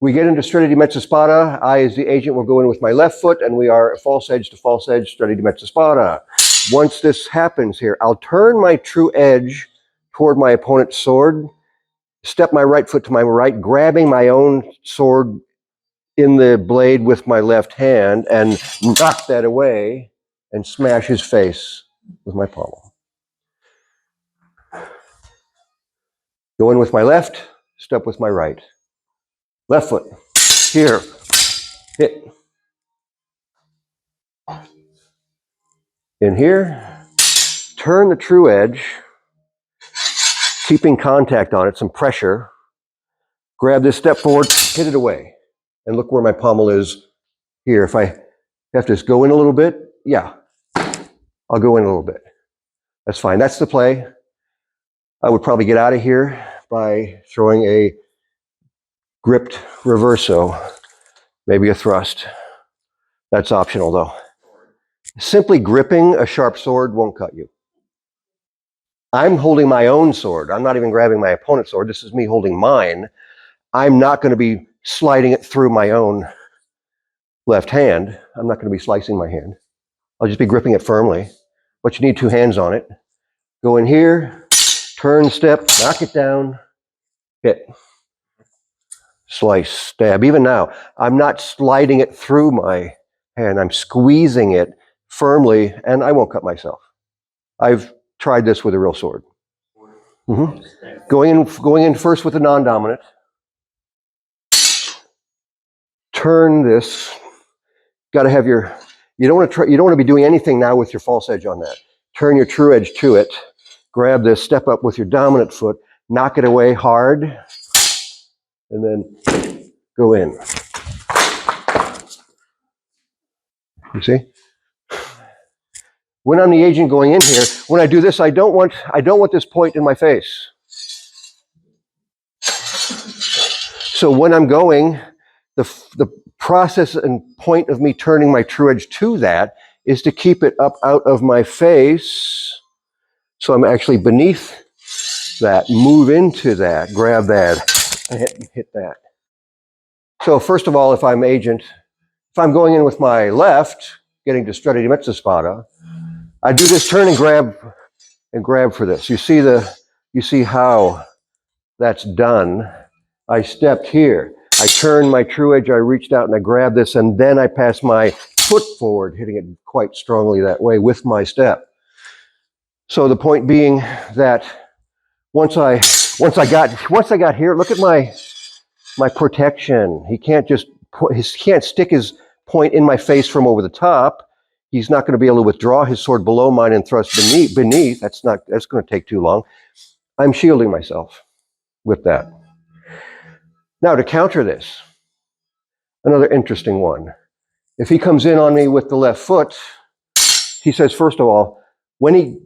We get into stretta di mezza spada. I, as the agent, will go in with my left foot, and we are false edge to false edge, stretta di mezza spada. Once this happens here, I'll turn my true edge toward my opponent's sword, step my right foot to my right, grabbing my own sword in the blade with my left hand, and knock that away and smash his face with my pommel. Go in with my left, step with my right. Left foot, here, hit. In here, turn the true edge, keeping contact on it, some pressure. Grab this step forward, hit it away. And look where my pommel is here. If I have to just go in a little bit, yeah, I'll go in a little bit. That's fine, that's the play. I would probably get out of here by throwing a gripped reverso, maybe a thrust. That's optional though. Simply gripping a sharp sword won't cut you. I'm holding my own sword. I'm not even grabbing my opponent's sword. This is me holding mine. I'm not going to be sliding it through my own left hand. I'm not going to be slicing my hand. I'll just be gripping it firmly. But you need two hands on it. Go in here, turn, step, knock it down, hit. Slice, stab. Even now, I'm not sliding it through my hand. I'm squeezing it firmly, and I won't cut myself. I've tried this with a real sword. Going in first with the non-dominant. Turn this. Got to have your. You don't want to be doing anything now with your false edge on that. Turn your true edge to it. Grab this. Step up with your dominant foot. Knock it away hard, and then go in. You see? When I'm the agent going in here, when I do this, I don't want this point in my face. So when I'm going, the process and point of me turning my true edge to that is to keep it up out of my face. So I'm actually beneath that, move into that, grab that, and hit that. So first of all, if I'm agent, if I'm going in with my left, getting to stretta di mezza spada, I do this turn and grab for this. You see how that's done. I stepped here. I turned my true edge, I reached out and I grabbed this, and then I pass my foot forward, hitting it quite strongly that way with my step. So the point being that once I got here, look at my protection. He can't stick his point in my face from over the top. He's not going to be able to withdraw his sword below mine and thrust beneath. That's going to take too long. I'm shielding myself with that. Now to counter this, another interesting one. If he comes in on me with the left foot, he says, first of all, when he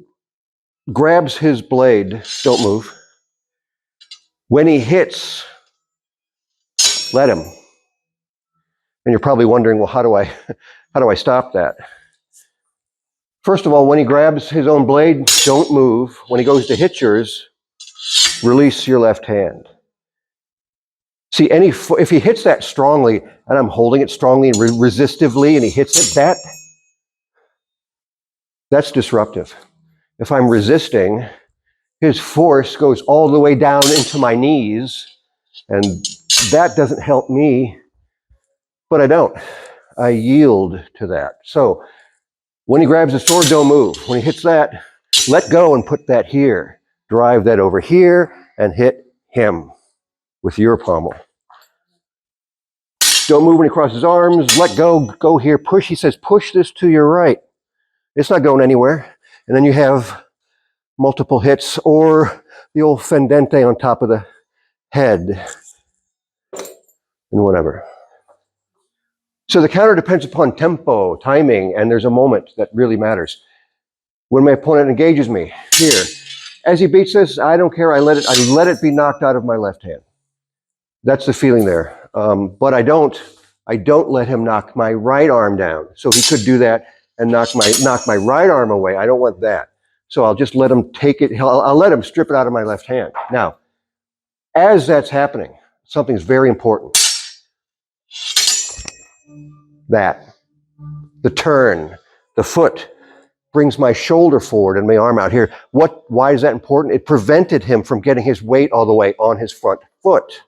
grabs his blade, don't move. When he hits, let him. And you're probably wondering, well, how do I stop that? First of all, when he grabs his own blade, don't move. When he goes to hit yours, release your left hand. See, if he hits that strongly, and I'm holding it strongly and resistively, and he hits it, that's disruptive. If I'm resisting, his force goes all the way down into my knees, and that doesn't help me, but I don't. I yield to that. So when he grabs the sword, don't move. When he hits that, let go and put that here. Drive that over here and hit him with your pommel. Don't move when he crosses arms. Let go. Go here. Push. He says, push this to your right. It's not going anywhere. And then you have multiple hits or the old fendente on top of the head and whatever. So the counter depends upon tempo, timing, and there's a moment that really matters. When my opponent engages me, here, as he beats this, I don't care. I let it be knocked out of my left hand. That's the feeling there. But I don't let him knock my right arm down. So he could do that and knock my right arm away. I don't want that. So I'll just let him take it. I'll let him strip it out of my left hand. Now, as that's happening, something's very important. That. The turn, the foot brings my shoulder forward and my arm out here. Why is that important? It prevented him from getting his weight all the way on his front foot.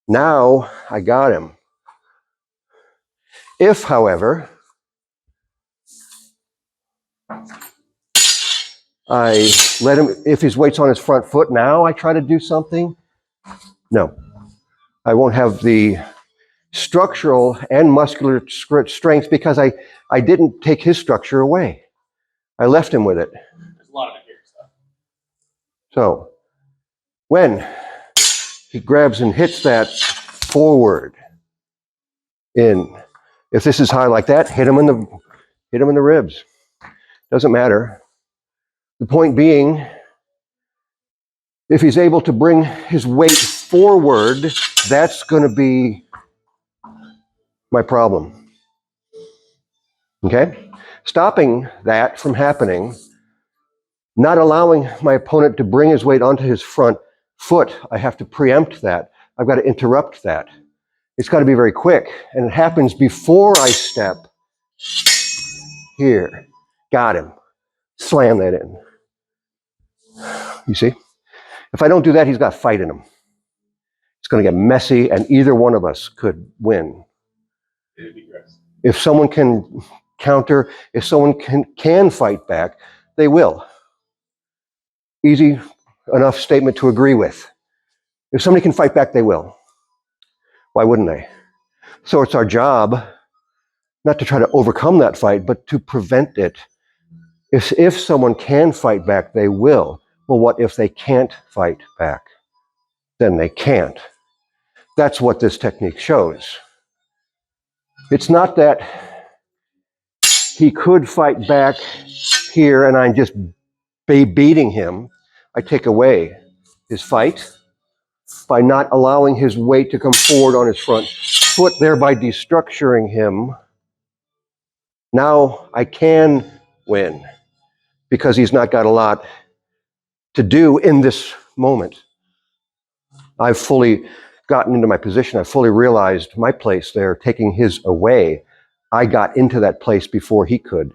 Now I got him. If, however, I let him, if his weight's on his front foot, now I try to do something, no. I won't have the structural and muscular strength because I didn't take his structure away. I left him with it. There's a lot of it here. So when he grabs and hits that forward in, if this is high like that, hit him in the ribs. Doesn't matter. The point being, if he's able to bring his weight forward, that's going to be my problem. Okay? Stopping that from happening, not allowing my opponent to bring his weight onto his front foot, I have to preempt that. I've got to interrupt that. It's got to be very quick, and it happens before I step. Here. Got him. Slam that in. You see? If I don't do that, he's got fight in him. It's going to get messy, and either one of us could win. If someone can counter, if someone can fight back, they will. Easy enough statement to agree with. If somebody can fight back, they will. Why wouldn't they? So it's our job not to try to overcome that fight, but to prevent it. If someone can fight back, they will. Well, what if they can't fight back? Then they can't. That's what this technique shows. It's not that he could fight back here and I'm just beating him. I take away his fight by not allowing his weight to come forward on his front foot, thereby destructuring him. Now I can win because he's not got a lot to do in this moment. I've fully gotten into my position. I fully realized my place there, taking his away. I got into that place before he could.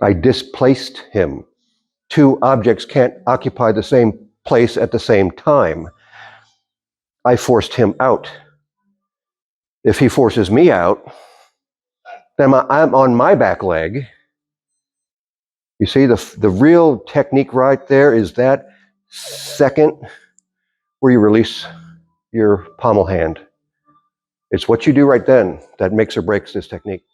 I displaced him. Two objects can't occupy the same place at the same time. I forced him out. If he forces me out, then I'm on my back leg. You see, the real technique right there is that second where you release your pommel hand. It's what you do right then that makes or breaks this technique.